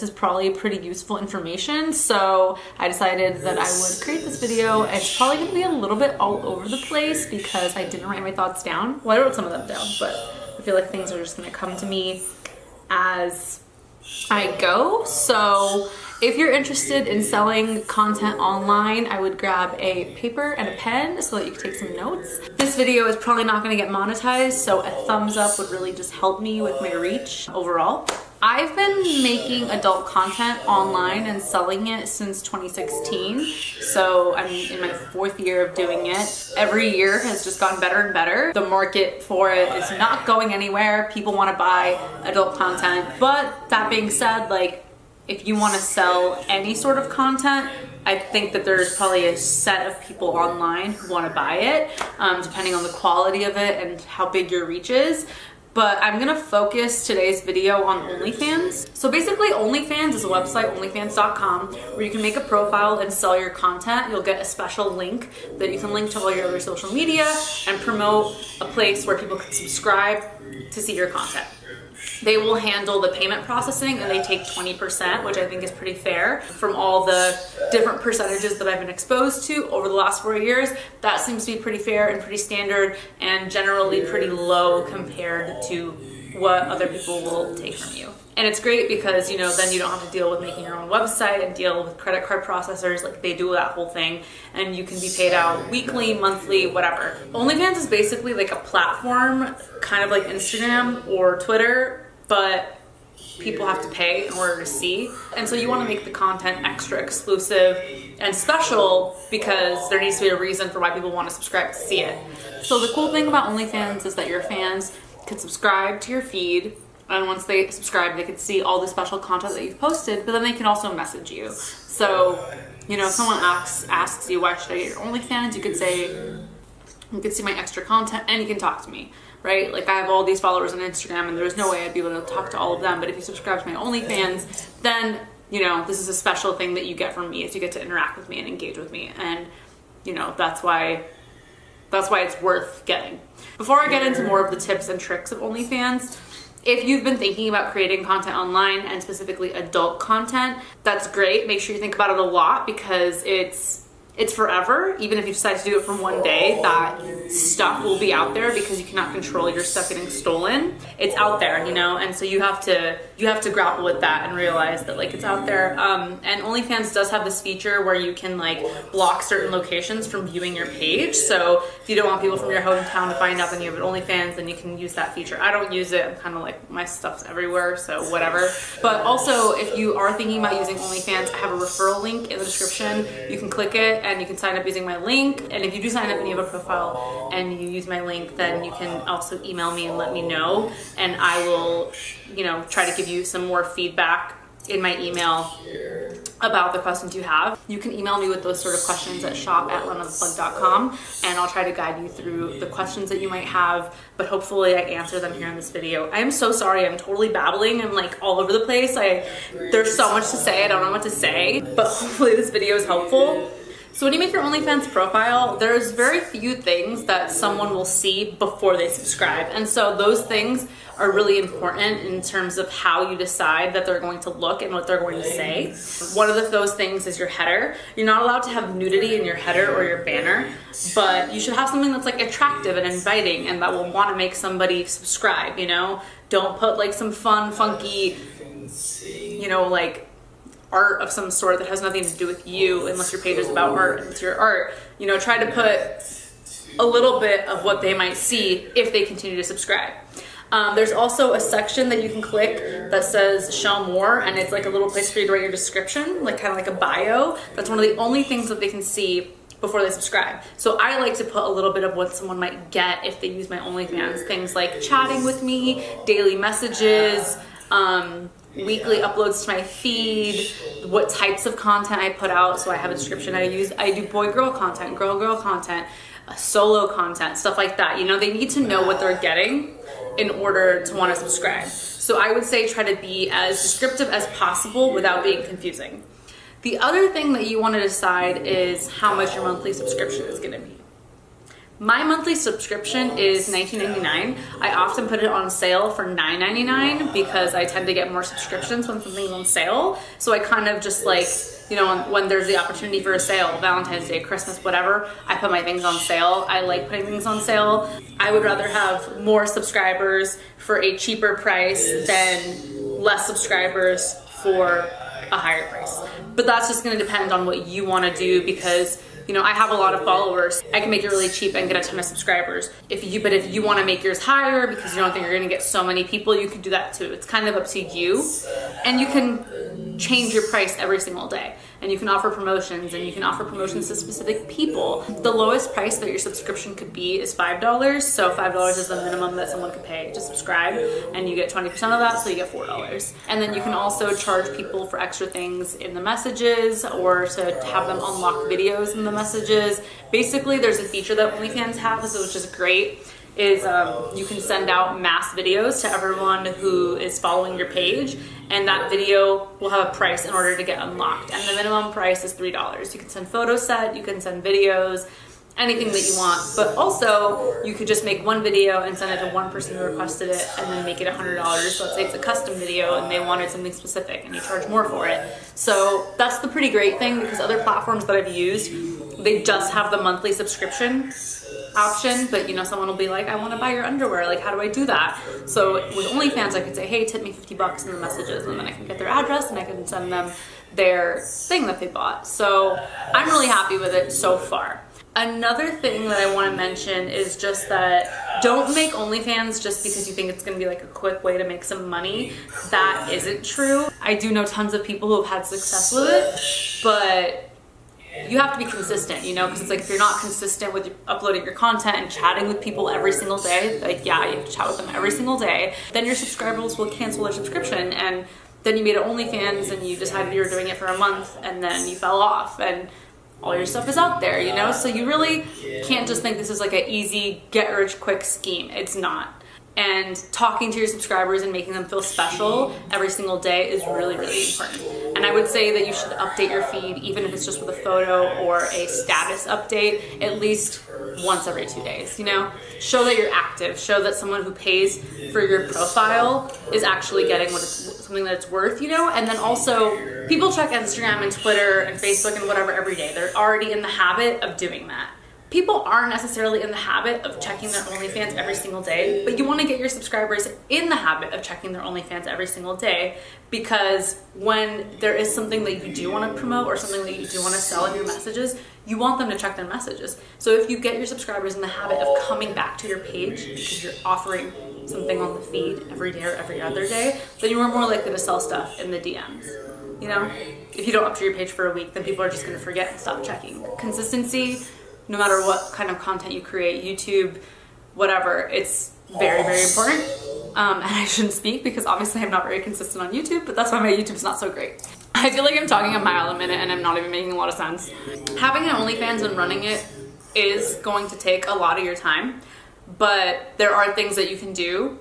This is probably pretty useful information, so I decided that I would create this video. It's probably gonna be a little bit all over the place because I didn't write my thoughts down. Well, I wrote some of them down, but I feel like things are just gonna come to me as I go. So if you're interested in selling content online, I would grab a paper and a pen so that you can take some notes. This video is probably not gonna get monetized, so a thumbs up would really just help me with my reach overall. I've been making adult content online and selling it since 2016. So I'm in my 4th year of doing it. Every year has just gotten better and better. The market for it is not going anywhere. People want to buy adult content. But that being said, like, if you want to sell any sort of content, I think that there's probably a set of people online who want to buy it, depending on the quality of it and how big your reach is. But I'm gonna focus today's video on OnlyFans. So basically OnlyFans is a website, onlyfans.com, where you can make a profile and sell your content. You'll get a special link that you can link to all your other social media and promote a place where people can subscribe to see your content. They will handle the payment processing and they take 20%, which I think is pretty fair. From all the different percentages that I've been exposed to over the last 4 years, that seems to be pretty fair and pretty standard and generally pretty low compared to what other people will take from you. And it's great because, you know, then you don't have to deal with making your own website and deal with credit card processors. Like, they do that whole thing, and you can be paid out weekly, monthly, whatever. OnlyFans is basically like a platform, kind of like Instagram or Twitter, but people have to pay in order to see. And so you want to make the content extra exclusive and special because there needs to be a reason for why people want to subscribe to see it. So the cool thing about OnlyFans is that your fans can subscribe to your feed, and once they subscribe, they can see all the special content that you've posted, but then they can also message you. So, you know, if someone asks you, why should I get your OnlyFans? You could say, you can see my extra content and you can talk to me, right? Like, I have all these followers on Instagram and there's no way I'd be able to talk to all of them, but if you subscribe to my OnlyFans, then, you know, this is a special thing that you get from me, is you get to interact with me and engage with me. And, you know, that's why it's worth getting. Before I get into more of the tips and tricks of OnlyFans, if you've been thinking about creating content online and specifically adult content, that's great. Make sure you think about it a lot because it's forever. Even if you decide to do it for one day, that stuff will be out there because you cannot control your stuff getting stolen. It's out there, you know, and so you have to grapple with that and realize that, like, it's out there. And OnlyFans does have this feature where you can, like, block certain locations from viewing your page. So if you don't want people from your hometown to find out that you have an OnlyFans, then you can use that feature. I don't use it. I'm kind of like, my stuff's everywhere, so whatever. But also, if you are thinking about using OnlyFans, I have a referral link in the description. You can click it and you can sign up using my link. And if you do sign up and you have a profile and you use my link, then you can also email me and let me know, and I will, you know, try to give you some more feedback in my email about the questions you have. You can email me with those sort of questions at shop@nenatheplug.com, and I'll try to guide you through the questions that you might have, but hopefully I answer them here in this video. I am so sorry, I'm totally babbling. I'm like all over the place. There's so much to say, I don't know what to say, but hopefully this video is helpful. So when you make your OnlyFans profile, there's very few things that someone will see before they subscribe. And so those things are really important in terms of how you decide that they're going to look and what they're going to say. One of those things is your header. You're not allowed to have nudity in your header or your banner, but you should have something that's, like, attractive and inviting and that will want to make somebody subscribe, you know? Don't put, like, some fun, funky, you know, like, art of some sort that has nothing to do with you, unless your page is about art and it's your art. You know, try to put a little bit of what they might see if they continue to subscribe. There's also a section that you can click that says show more, and it's like a little place for you to write your description, like kind of like a bio. That's one of the only things that they can see before they subscribe. So I like to put a little bit of what someone might get if they use my OnlyFans. Things like chatting with me, daily messages, weekly uploads to my feed, what types of content I put out. So I have a description I do boy-girl content, girl-girl content, solo content, stuff like that. You know, they need to know what they're getting in order to want to subscribe. So I would say try to be as descriptive as possible without being confusing. The other thing that you want to decide is how much your monthly subscription is going to be. My monthly subscription is $19.99. I often put it on sale for $9.99 because I tend to get more subscriptions when something's on sale. So I kind of just like, you know, when there's the opportunity for a sale, Valentine's Day, Christmas, whatever, I put my things on sale. I like putting things on sale. I would rather have more subscribers for a cheaper price than less subscribers for a higher price. But that's just gonna depend on what you wanna do, because you know, I have a lot of followers. I can make it really cheap and get a ton of subscribers. But if you want to make yours higher because you don't think you're going to get so many people, you can do that too. It's kind of up to you. And you can change your price every single day. And you can offer promotions, and you can offer promotions to specific people. The lowest price that your subscription could be is $5. So $5 is the minimum that someone could pay to subscribe, and you get 20% of that, so you get $4. And then you can also charge people for extra things in the messages, or to have them unlock videos in the messages. Basically, there's a feature that OnlyFans has, which is great, is you can send out mass videos to everyone who is following your page, and that video will have a price in order to get unlocked, and the minimum price is $3. You can send photo set, you can send videos, anything that you want, but also you could just make one video and send it to one person who requested it, and then make it $100. So let's say it's a custom video and they wanted something specific and you charge more for it. So that's the pretty great thing, because other platforms that I've used, they just have the monthly subscription option, but you know, someone will be like, I want to buy your underwear, like how do I do that? So with OnlyFans, I could say, hey, tip me $50 in the messages, and then I can get their address and I can send them their thing that they bought. So I'm really happy with it so far. Another thing that I want to mention is just that don't make OnlyFans just because you think it's going to be like a quick way to make some money. That isn't true. I do know tons of people who have had success with it, but you have to be consistent, you know, because it's like if you're not consistent with uploading your content and chatting with people every single day, like yeah, you have to chat with them every single day, then your subscribers will cancel their subscription, and then you made an OnlyFans and you decided you were doing it for a month and then you fell off and all your stuff is out there, you know? So you really can't just think this is like an easy get rich quick scheme. It's not. And talking to your subscribers and making them feel special every single day is really, really important. And I would say that you should update your feed, even if it's just with a photo or a status update, at least once every 2 days, you know? Show that you're active, show that someone who pays for your profile is actually getting something that it's worth, you know? And then also, people check Instagram and Twitter and Facebook and whatever every day. They're already in the habit of doing that. People aren't necessarily in the habit of checking their OnlyFans every single day, but you want to get your subscribers in the habit of checking their OnlyFans every single day, because when there is something that you do want to promote or something that you do want to sell in your messages, you want them to check their messages. So if you get your subscribers in the habit of coming back to your page because you're offering something on the feed every day or every other day, then you are more likely to sell stuff in the DMs. You know, if you don't update your page for a week, then people are just going to forget and stop checking. Consistency, no matter what kind of content you create, YouTube, whatever, it's very, very important. And I shouldn't speak because obviously I'm not very consistent on YouTube, but that's why my YouTube's not so great. I feel like I'm talking a mile a minute and I'm not even making a lot of sense. Having an OnlyFans and running it is going to take a lot of your time, but there are things that you can do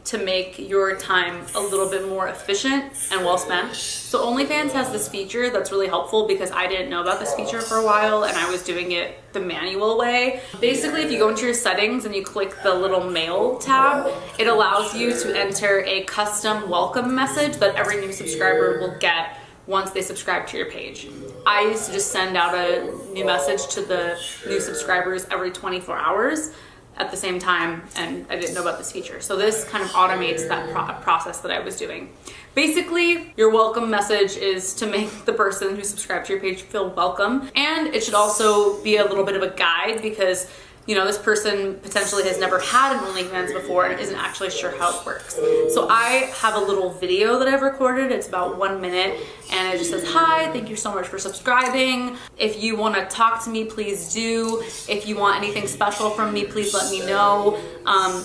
to make your time a little bit more efficient and well spent. So OnlyFans has this feature that's really helpful, because I didn't know about this feature for a while and I was doing it the manual way. Basically, if you go into your settings and you click the little mail tab, it allows you to enter a custom welcome message that every new subscriber will get once they subscribe to your page. I used to just send out a new message to the new subscribers every 24 hours at the same time, and I didn't know about this feature. So this kind of automates that process that I was doing. Basically, your welcome message is to make the person who subscribed to your page feel welcome, and it should also be a little bit of a guide, because you know, this person potentially has never had an OnlyFans before and isn't actually sure how it works. So I have a little video that I've recorded. It's about 1 minute, and it just says, hi, thank you so much for subscribing. If you want to talk to me, please do. If you want anything special from me, please let me know.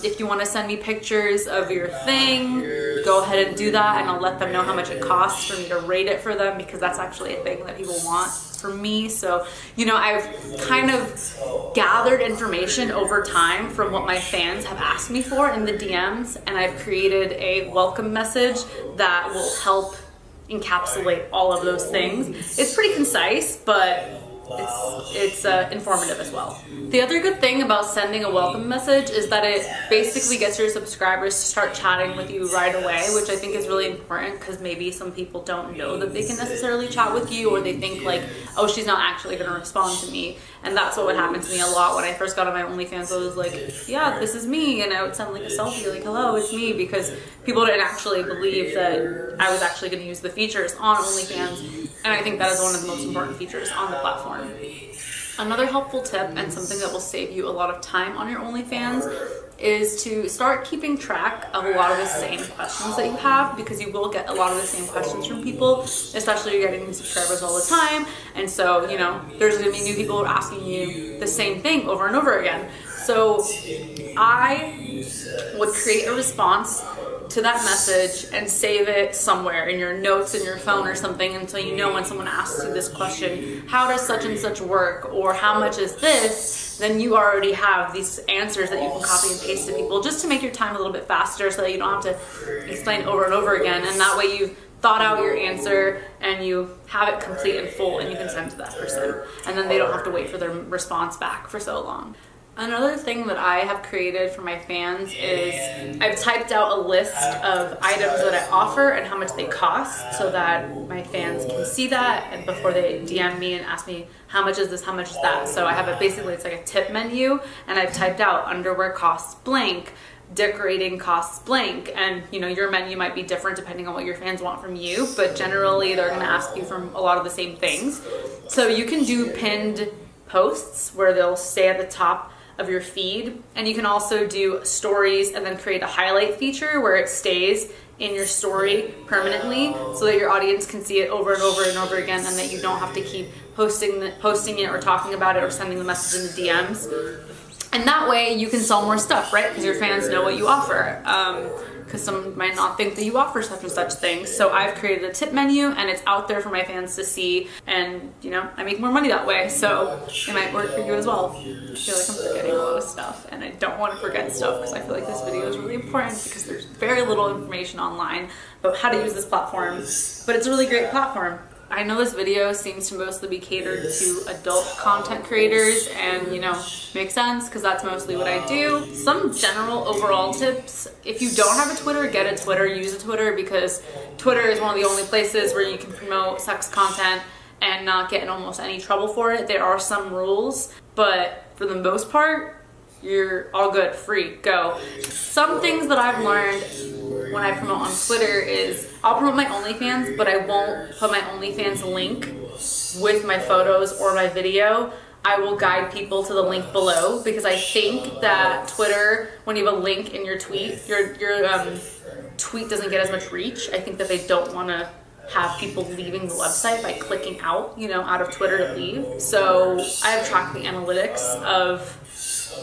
If you want to send me pictures of your thing, go ahead and do that, and I'll let them know how much it costs for me to rate it for them, because that's actually a thing that people want for me. So, you know, I've kind of gathered information over time from what my fans have asked me for in the DMs, and I've created a welcome message that will help encapsulate all of those things. It's pretty concise, but it's informative as well. The other good thing about sending a welcome message is that it basically gets your subscribers to start chatting with you right away, which I think is really important because maybe some people don't know that they can necessarily chat with you, or they think like, oh, she's not actually going to respond to me. And that's what would happen to me a lot when I first got on my OnlyFans. I was like, yeah, this is me, and I would send like a selfie like, hello, it's me, because people didn't actually believe that I was actually going to use the features on OnlyFans, and I think that is one of the most important features on the platform. Another helpful tip, and something that will save you a lot of time on your OnlyFans, is to start keeping track of a lot of the same questions that you have, because you will get a lot of the same questions from people, especially you're getting new subscribers all the time. And so, you know, there's gonna be new people asking you the same thing over and over again. So I would create a response to that message and save it somewhere in your notes in your phone or something, until you know when someone asks you this question, how does such and such work, or how much is this, then you already have these answers that you can copy and paste to people, just to make your time a little bit faster so that you don't have to explain over and over again. And that way you've thought out your answer and you have it complete and full, and you can send to that person, and then they don't have to wait for their response back for so long. Another thing that I have created for my fans is I've typed out a list of items that I offer and how much they cost, so that my fans can see that, and before they DM me and ask me how much is this, how much is that. So I have it basically, it's like a tip menu, and I've typed out underwear costs blank, decorating costs blank, and you know, your menu might be different depending on what your fans want from you, but generally they're going to ask you from a lot of the same things. So you can do pinned posts where they'll stay at the top of your feed, and you can also do stories and then create a highlight feature where it stays in your story permanently, so that your audience can see it over and over and over again, and that you don't have to keep posting it or talking about it or sending the message in the DMs. And that way you can sell more stuff, right? Because your fans know what you offer. Because some might not think that you offer such and such things. So I've created a tip menu, and it's out there for my fans to see, and you know, I make more money that way, so it might work for you as well. I feel like I'm forgetting a lot of stuff, and I don't want to forget stuff because I feel like this video is really important, because there's very little information online about how to use this platform, but it's a really great platform. I know this video seems to mostly be catered to adult content creators, and you know, makes sense because that's mostly what I do. Some general overall tips: if you don't have a Twitter, get a Twitter, use a Twitter, because Twitter is one of the only places where you can promote sex content and not get in almost any trouble for it. There are some rules, but for the most part, you're all good, free, go. Some things that I've learned when I promote on Twitter is I'll promote my OnlyFans, but I won't put my OnlyFans link with my photos or my video. I will guide people to the link below, because I think that Twitter, when you have a link in your tweet, your tweet doesn't get as much reach. I think that they don't want to have people leaving the website by clicking out, you know, out of Twitter to leave. So I have tracked the analytics of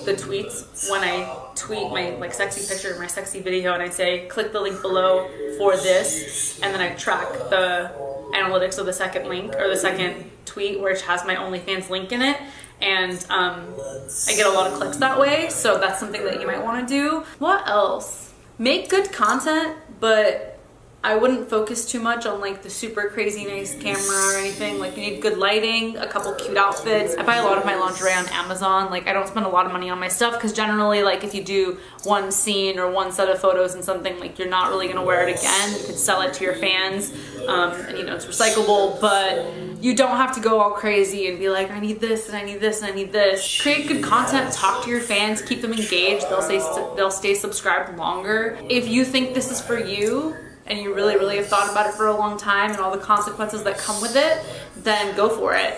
the tweets when I tweet my like sexy picture, my sexy video, and I say click the link below for this, and then I track the analytics of the second link or the second tweet, which has my OnlyFans link in it, and I get a lot of clicks that way. So that's something that you might want to do. What else? Make good content, but I wouldn't focus too much on like the super crazy nice camera or anything. Like, you need good lighting, a couple cute outfits. I buy a lot of my lingerie on Amazon. Like, I don't spend a lot of money on my stuff, because generally, like, if you do one scene or one set of photos and something, like, you're not really gonna wear it again. You could sell it to your fans, and you know, it's recyclable, but you don't have to go all crazy and be like, I need this and I need this and I need this. Create good content, talk to your fans, keep them engaged. They'll stay subscribed longer. If you think this is for you, and you really have thought about it for a long time and all the consequences that come with it, then go for it.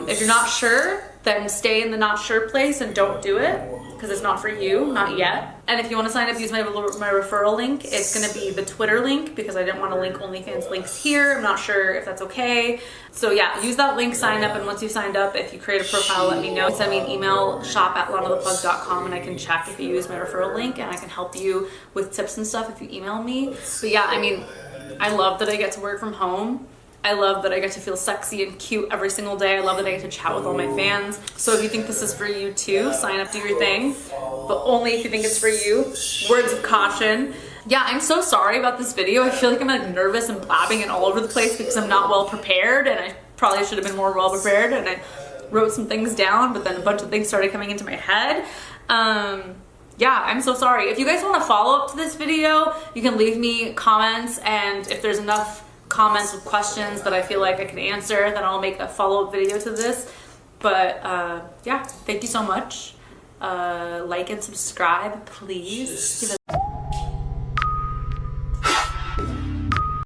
If you're not sure, then stay in the not sure place and don't do it, because it's not for you, not yet. And if you want to sign up, use my referral link. It's going to be the Twitter link, because I didn't want to link OnlyFans links here. I'm not sure if that's okay. So yeah, use that link, sign up, and once you've signed up, if you create a profile, let me know. Send me an email, shop@nenatheplug.com, and I can check if you use my referral link, and I can help you with tips and stuff if you email me. But yeah, I mean, I love that I get to work from home. I love that I get to feel sexy and cute every single day. I love that I get to chat with all my fans. So if you think this is for you too, sign up, do your thing, but only if you think it's for you. Words of caution. Yeah, I'm so sorry about this video. I feel like I'm like nervous and blabbing and all over the place because I'm not well prepared, and I probably should have been more well prepared, and I wrote some things down, but then a bunch of things started coming into my head. Yeah, I'm so sorry. If you guys want to follow up to this video, you can leave me comments, and if there's enough comments with questions that I feel like I can answer, then I'll make a follow-up video to this. But yeah, thank you so much. Like and subscribe, please.